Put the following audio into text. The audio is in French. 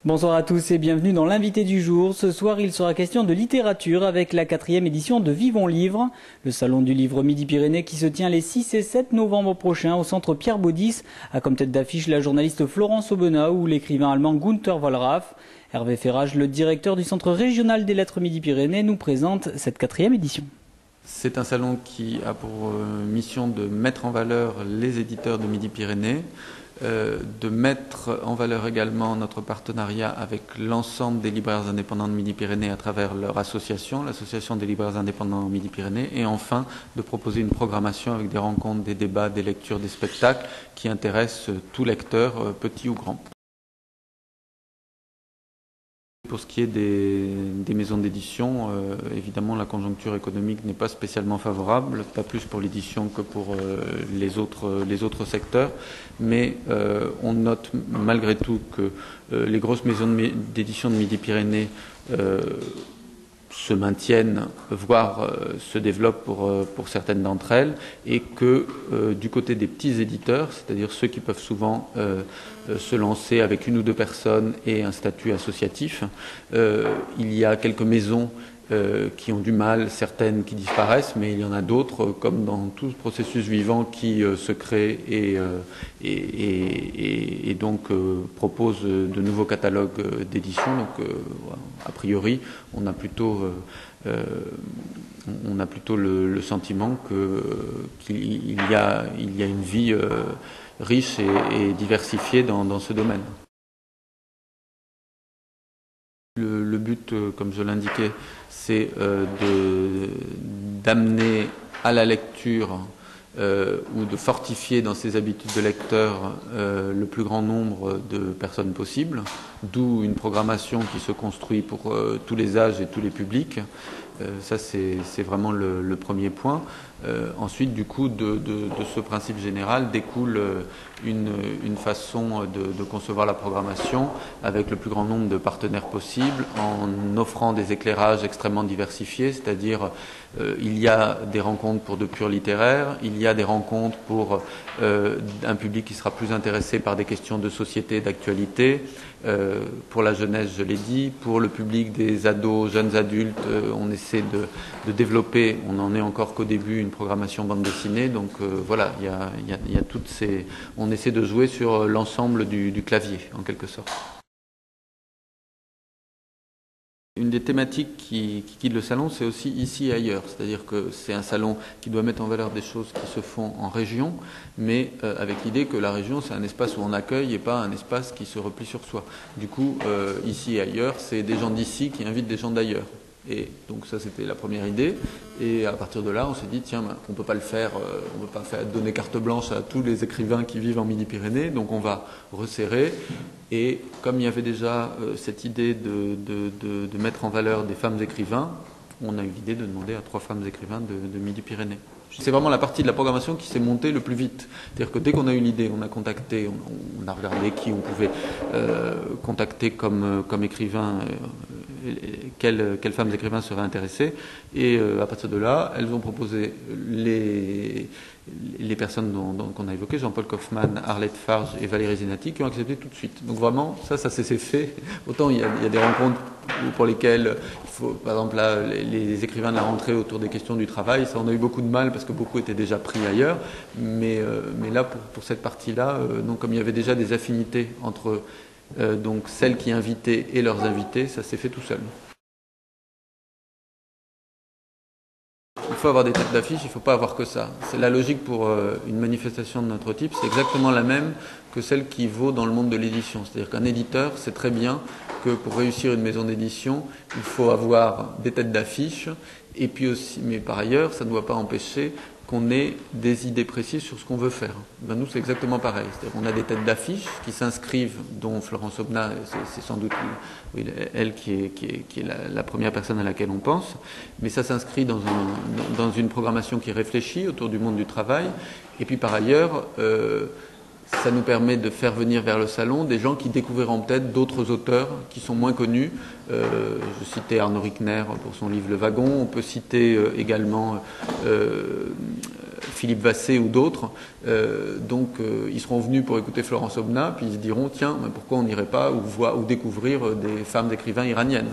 Bonsoir à tous et bienvenue dans l'invité du jour. Ce soir, il sera question de littérature avec la 4e édition de Vivons Livre, le salon du livre Midi-Pyrénées qui se tient les 6 et 7 novembre prochains au centre Pierre Baudis, a comme tête d'affiche la journaliste Florence Aubenas ou l'écrivain allemand Gunther Wallraff. Hervé Ferrage, le directeur du centre régional des lettres Midi-Pyrénées, nous présente cette 4e édition. C'est un salon qui a pour mission de mettre en valeur les éditeurs de Midi-Pyrénées, de mettre en valeur également notre partenariat avec l'ensemble des libraires indépendants de Midi-Pyrénées à travers leur association, l'association des libraires indépendants Midi-Pyrénées, et enfin de proposer une programmation avec des rencontres, des débats, des lectures, des spectacles qui intéressent tout lecteur, petit ou grand. Pour ce qui est des maisons d'édition, évidemment la conjoncture économique n'est pas spécialement favorable, pas plus pour l'édition que pour les autres secteurs, mais on note malgré tout que les grosses maisons d'édition de Midi-Pyrénées se maintiennent, voire se développent pour certaines d'entre elles, et que du côté des petits éditeurs, c'est-à-dire ceux qui peuvent souvent se lancer avec une ou deux personnes et un statut associatif, il y a quelques maisons qui ont du mal, certaines qui disparaissent, mais il y en a d'autres, comme dans tout processus vivant, qui se créent et donc proposent de nouveaux catalogues d'édition. Donc, a priori, on a plutôt le sentiment qu'il y a une vie riche et diversifiée dans ce domaine. Le but, comme je l'indiquais, c'est d'amener à la lecture ou de fortifier dans ses habitudes de lecteur le plus grand nombre de personnes possible, d'où une programmation qui se construit pour tous les âges et tous les publics. Ça, c'est vraiment le premier point. Ensuite, du coup, de ce principe général découle une façon de concevoir la programmation avec le plus grand nombre de partenaires possible, en offrant des éclairages extrêmement diversifiés, c'est-à-dire il y a des rencontres pour de purs littéraires, il y a des rencontres pour un public qui sera plus intéressé par des questions de société, d'actualité, pour la jeunesse, je l'ai dit, pour le public des ados, jeunes adultes, on essaie de développer, on n'en est encore qu'au début, une programmation bande dessinée, donc voilà, il y a toutes ces... On essaie de jouer sur l'ensemble du clavier, en quelque sorte. Une des thématiques qui guide le salon, c'est aussi ici et ailleurs. C'est-à-dire que c'est un salon qui doit mettre en valeur des choses qui se font en région, mais avec l'idée que la région, c'est un espace où on accueille et pas un espace qui se replie sur soi. Du coup, ici et ailleurs, c'est des gens d'ici qui invitent des gens d'ailleurs. Et donc ça, c'était la première idée. Et à partir de là, on s'est dit, tiens, on peut pas le faire, on peut pas donner carte blanche à tous les écrivains qui vivent en Midi-Pyrénées, donc on va resserrer. Et comme il y avait déjà cette idée de mettre en valeur des femmes écrivains, on a eu l'idée de demander à 3 femmes écrivains de Midi-Pyrénées. C'est vraiment la partie de la programmation qui s'est montée le plus vite. C'est-à-dire que dès qu'on a eu l'idée, on a contacté, on a regardé qui on pouvait contacter comme écrivain, quelles femmes écrivains seraient intéressées. Et à partir de là, elles ont proposé les personnes qu'on a évoquées, Jean-Paul Kaufmann, Arlette Farge et Valérie Zenati, qui ont accepté tout de suite. Donc vraiment, ça s'est fait. Autant il y a des rencontres pour lesquelles il faut, par exemple là, les écrivains de la rentrée autour des questions du travail, ça on a eu beaucoup de mal parce que beaucoup étaient déjà pris ailleurs. Mais là, pour cette partie-là, donc comme il y avait déjà des affinités entre donc celles qui invitaient et leurs invités, ça s'est fait tout seul. Il faut avoir des têtes d'affiche, il ne faut pas avoir que ça. C'est la logique pour une manifestation de notre type, c'est exactement la même que celle qui vaut dans le monde de l'édition. C'est-à-dire qu'un éditeur sait très bien que pour réussir une maison d'édition, il faut avoir des têtes d'affiche, et puis aussi, mais par ailleurs, ça ne doit pas empêcher qu'on ait des idées précises sur ce qu'on veut faire. Ben nous, c'est exactement pareil. C'est-à-dire qu'on a des têtes d'affiche qui s'inscrivent, dont Florence Aubenas, c'est sans doute elle qui est la première personne à laquelle on pense, mais ça s'inscrit dans une programmation qui est réfléchie autour du monde du travail. Et puis par ailleurs, ça nous permet de faire venir vers le salon des gens qui découvriront peut-être d'autres auteurs qui sont moins connus. Je citais Arnaud Rickner pour son livre Le Wagon. On peut citer également Philippe Vassé ou d'autres. Donc ils seront venus pour écouter Florence Aubenas, puis ils se diront tiens, pourquoi on n'irait pas ou découvrir des femmes d'écrivains iraniennes.